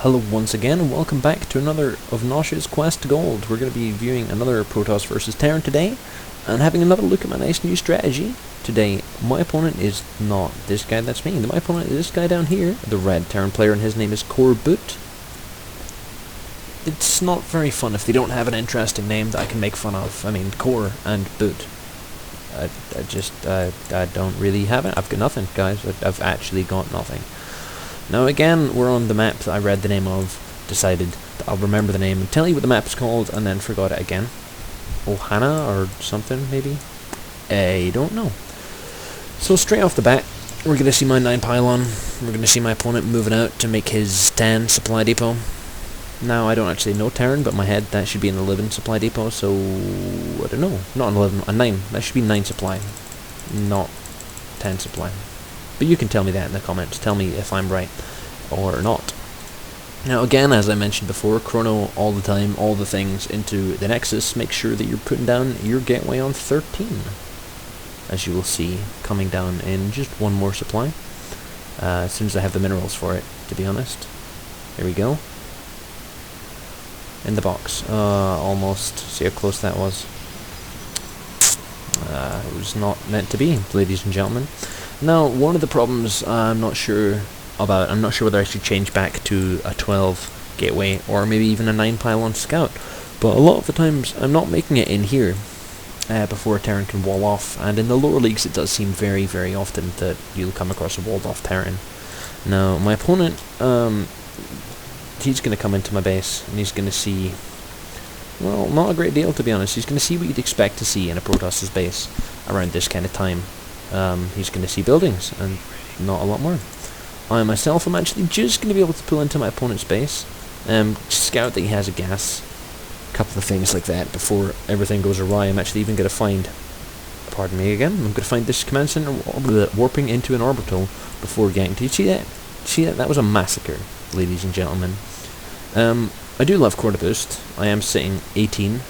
Hello once again, and welcome back to another of Nosh's Quest to Gold. We're going to be viewing another Protoss versus Terran today, and having another look at my nice new strategy. Today, my opponent is not this guy, that's me. My opponent is this guy down here, the red Terran player, and his name is CoreBoot. It's not very fun if they don't have an interesting name that I can make fun of. I mean, Core and Boot. I don't really have it. I've got nothing, guys. I've actually got nothing. Now again, we're on the map that I read the name of, decided that I'll remember the name and tell you what the map's called, and then forgot it again. Ohana or something, maybe? I don't know. So straight off the bat, we're going to see my 9 pylon. We're going to see my opponent moving out to make his 10 supply depot. Now, I don't actually know Terran, but in my head that should be an 11 supply depot, so I don't know. Not an 11, a 9. That should be 9 supply, not 10 supply. But you can tell me that in the comments. Tell me if I'm right or not. Now again, as I mentioned before, chrono all the time, all the things into the Nexus. Make sure that you're putting down your gateway on 13. As you will see, coming down in just one more supply. As soon as I have the minerals for it, to be honest. Here we go. In the box. Almost. See how close that was. It was not meant to be, ladies and gentlemen. Now, one of the problems I'm not sure about, I'm not sure whether I should change back to a 12 gateway or maybe even a 9 pylon scout, but a lot of the times I'm not making it in here before a Terran can wall off, and in the lower leagues it does seem very, very often that you'll come across a walled off Terran. Now, my opponent, he's going to come into my base and he's going to see, well, not a great deal to be honest. He's going to see what you'd expect to see in a Protoss's base around this kind of time. He's going to see buildings, and not a lot more. I myself am actually just going to be able to pull into my opponent's base, scout that he has a gas, a couple of things like that before everything goes awry. I'm actually even going to find, pardon me again, I'm going to find this command center warping into an orbital before getting to, you see that? See that? That was a massacre, ladies and gentlemen. I do love CoreBoot. I am sitting 18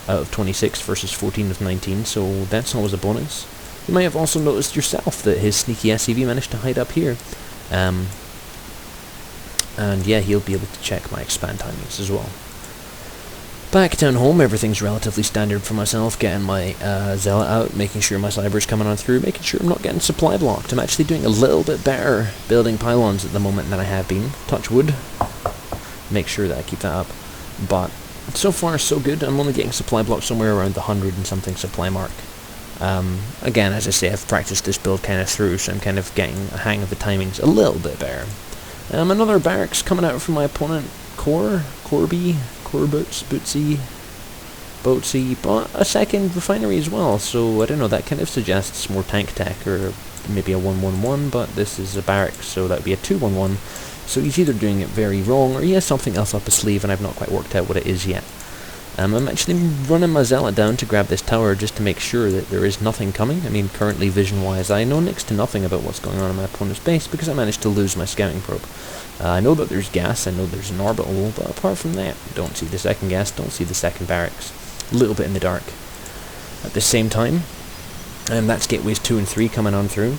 out of 26 versus 14 of 19, so that's always a bonus. You might have also noticed yourself that his sneaky SCV managed to hide up here. And yeah, he'll be able to check my expand timings as well. Back down home, everything's relatively standard for myself. Getting my Zealot out, making sure my Cyber's coming on through, making sure I'm not getting supply blocked. I'm actually doing a little bit better building pylons at the moment than I have been. Touch wood. Make sure that I keep that up. But so far, so good. I'm only getting supply blocked somewhere around the 100 and something supply mark. Again, as I say, I've practiced this build kind of through, so I'm kind of getting a hang of the timings a little bit better. Another barracks coming out from my opponent, CoreBoot, Boatsy, but a second refinery as well, so I don't know, that kind of suggests more tank tech, or maybe a 111, but this is a barracks, so that would be a 211, so he's either doing it very wrong, or he has something else up his sleeve, and I've not quite worked out what it is yet. I'm actually running my Zealot down to grab this tower just to make sure that there is nothing coming. I mean, currently, vision-wise, I know next to nothing about what's going on in my opponent's base because I managed to lose my scouting probe. I know that there's gas, I know there's an orbital, but apart from that, don't see the second gas, don't see the second barracks. A little bit in the dark. At the same time, that's gateways 2 and 3 coming on through.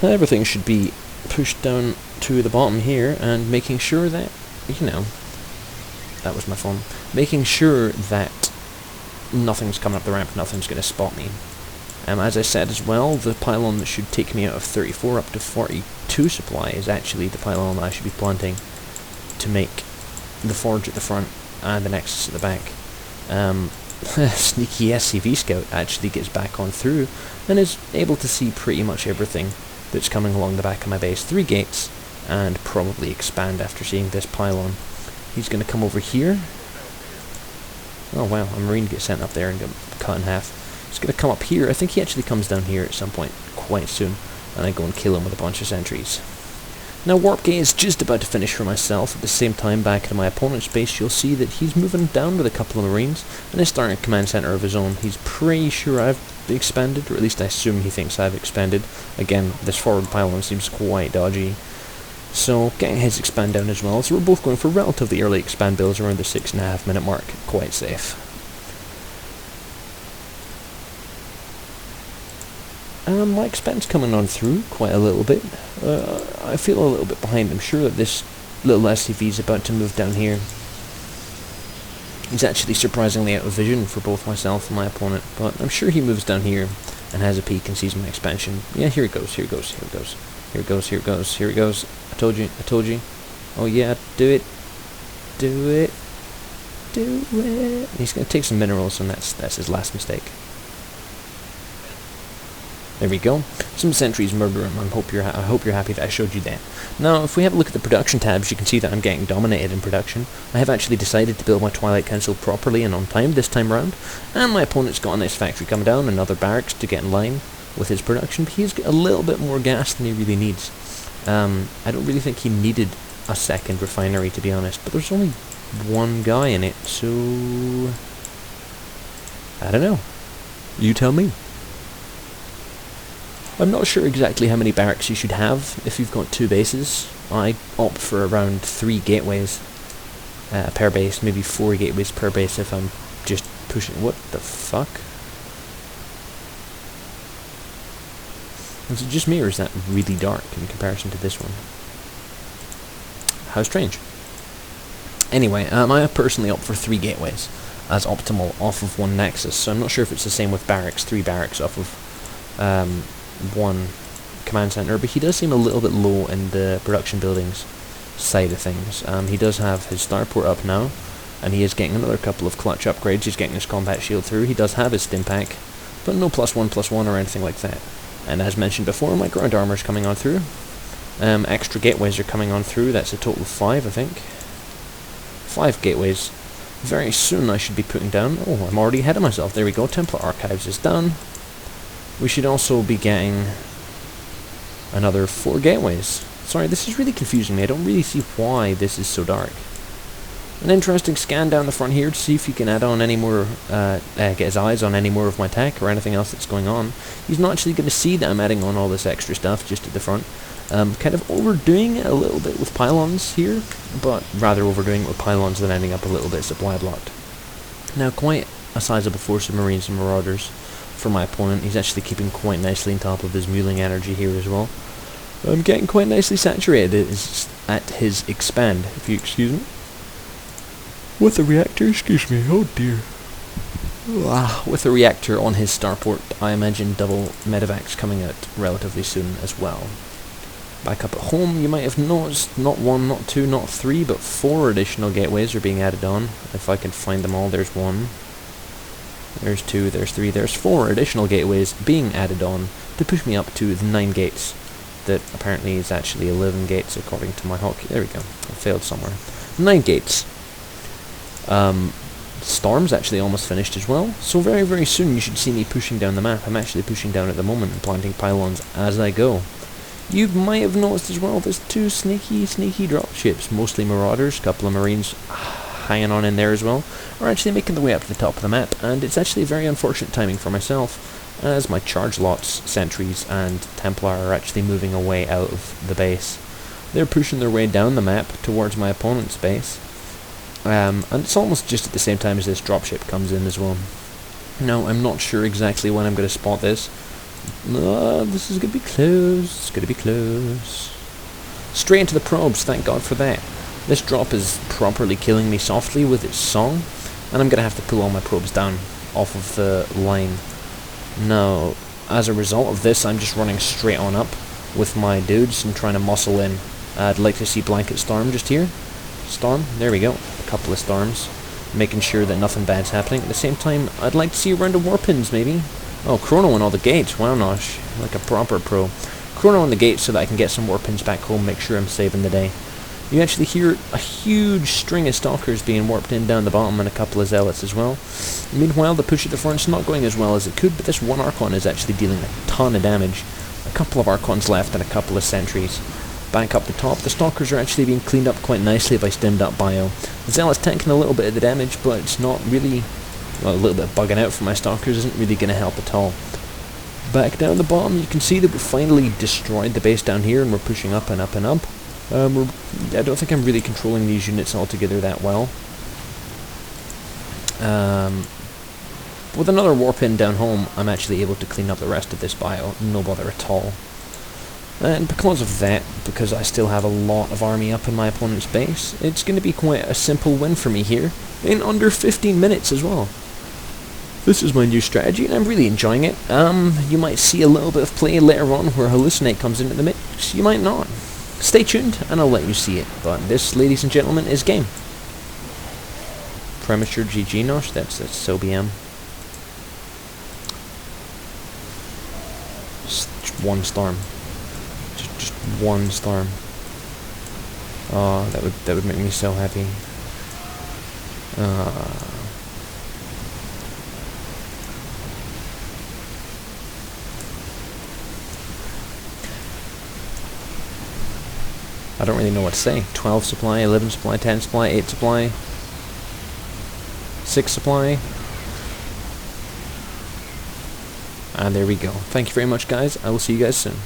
Everything should be pushed down to the bottom here and making sure that, you know, that was my phone. Making sure that nothing's coming up the ramp, nothing's going to spot me. As I said as well, the pylon that should take me out of 34 up to 42 supply is actually the pylon that I should be planting to make the forge at the front and the Nexus at the back. Sneaky SCV Scout actually gets back on through and is able to see pretty much everything that's coming along the back of my base. 3 gates, and probably expand after seeing this pylon. He's going to come over here. Oh wow, a Marine gets sent up there and get cut in half. He's going to come up here. I think he actually comes down here at some point quite soon. And I go and kill him with a bunch of sentries. Now Warp Gate is just about to finish for myself. At the same time, back in my opponent's base, you'll see that he's moving down with a couple of Marines. And is starting a command center of his own. He's pretty sure I've expanded, or at least I assume he thinks I've expanded. Again, this forward pylon seems quite dodgy. So, getting his expand down as well, so we're both going for relatively early expand builds around the 6.5 minute mark. Quite safe. My expand's coming on through quite a little bit. I feel a little bit behind. I'm sure that this little SCV's about to move down here. He's actually surprisingly out of vision for both myself and my opponent, but I'm sure he moves down here and has a peek and sees my expansion. Yeah, here it goes, here it goes, here it goes. Here it goes, here it goes, here it goes. I told you, I told you. Oh yeah, do it. Do it. Do it. And he's going to take some minerals, and that's his last mistake. There we go. Some sentries murder him. I hope you're happy that I showed you that. Now, if we have a look at the production tabs, you can see that I'm getting dominated in production. I have actually decided to build my Twilight Council properly and on time this time round, and my opponent's got a nice factory coming down, another barracks to get in line with his production, but he's got a little bit more gas than he really needs. I don't really think he needed a second refinery, to be honest, but there's only one guy in it, so I don't know. You tell me. I'm not sure exactly how many barracks you should have if you've got 2 bases. I opt for around 3 gateways per base, maybe 4 gateways per base if I'm just pushing. What the fuck? Is it just me, or is that really dark in comparison to this one? How strange. Anyway, I personally opt for 3 gateways as optimal off of 1 nexus, so I'm not sure if it's the same with barracks, 3 barracks off of 1 command center, but he does seem a little bit low in the production buildings side of things. He does have his starport up now, and he is getting another couple of clutch upgrades. He's getting his combat shield through. He does have his stim pack, but no +1/+1 or anything like that. And as mentioned before, my ground armor is coming on through. Extra gateways are coming on through. That's a total of 5, I think. 5 gateways. Very soon I should be putting down... Oh, I'm already ahead of myself. There we go. Templar Archives is done. We should also be getting another 4 gateways. Sorry, this is really confusing me. I don't really see why this is so dark. An interesting scan down the front here to see if you can add on any more, get his eyes on any more of my tech or anything else that's going on. He's not actually going to see that I'm adding on all this extra stuff just at the front. Kind of overdoing it a little bit with pylons here, but rather overdoing it with pylons than ending up a little bit supply blocked. Now, quite a sizable force of Marines and Marauders for my opponent. He's actually keeping quite nicely on top of his muling energy here as well. I'm getting quite nicely saturated at his expand, if you excuse me. With the reactor, excuse me, oh dear. With the reactor on his starport, I imagine double medevacs coming out relatively soon as well. Back up at home, you might have noticed not 1, not 2, not 3, but 4 additional gateways are being added on. If I can find them all, there's 1. There's 2, there's 3, there's 4 additional gateways being added on to push me up to the 9 gates. That apparently is actually 11 gates according to my hotkey. There we go. I failed somewhere. 9 gates. Storm's actually almost finished as well. So very, very soon you should see me pushing down the map. I'm actually pushing down at the moment and planting pylons as I go. You might have noticed as well there's 2 sneaky dropships. Mostly Marauders, a couple of Marines hanging on in there as well, are actually making their way up to the top of the map, and it's actually very unfortunate timing for myself, as my charge lots, sentries, and Templar are actually moving away out of the base. They're pushing their way down the map towards my opponent's base, and it's almost just at the same time as this dropship comes in as well. Now, I'm not sure exactly when I'm going to spot this. This is going to be close, it's going to be close. Straight into the probes, thank God for that. This drop is properly killing me softly with its song, and I'm going to have to pull all my probes down off of the line. Now, as a result of this, I'm just running straight on up with my dudes and trying to muscle in. I'd like to see Blanket Storm just here. Storm, there we go. A couple of storms. Making sure that nothing bad's happening. At the same time, I'd like to see a round of warpins, maybe. Oh, Chrono on all the gates. Wow, Nosh. Like a proper pro. Chrono on the gates so that I can get some warpins back home, make sure I'm saving the day. You actually hear a huge string of stalkers being warped in down the bottom and a couple of zealots as well. Meanwhile, the push at the front's not going as well as it could, but this one Archon is actually dealing a ton of damage. A couple of Archons left and a couple of sentries. Back up the top, the stalkers are actually being cleaned up quite nicely by stemmed up bio. The zealot's tanking a little bit of the damage, but it's not really... Well, a little bit bugging out for my stalkers isn't really going to help at all. Back down the bottom, you can see that we finally destroyed the base down here and we're pushing up and up and up. I don't think I'm really controlling these units altogether that well. With another warpin down home, I'm actually able to clean up the rest of this bio, no bother at all. And because of that, because I still have a lot of army up in my opponent's base, it's going to be quite a simple win for me here, in under 15 minutes as well. This is my new strategy, and I'm really enjoying it. You might see a little bit of play later on where Hallucinate comes into the mix, you might not. Stay tuned, and I'll let you see it, but this, ladies and gentlemen, is game. Premature GG Nosh, that's so BM. Just one storm. Just one storm. Oh, that would make me so happy. I don't really know what to say. 12 supply, 11 supply, 10 supply, 8 supply, 6 supply. And there we go. Thank you very much, guys. I will see you guys soon.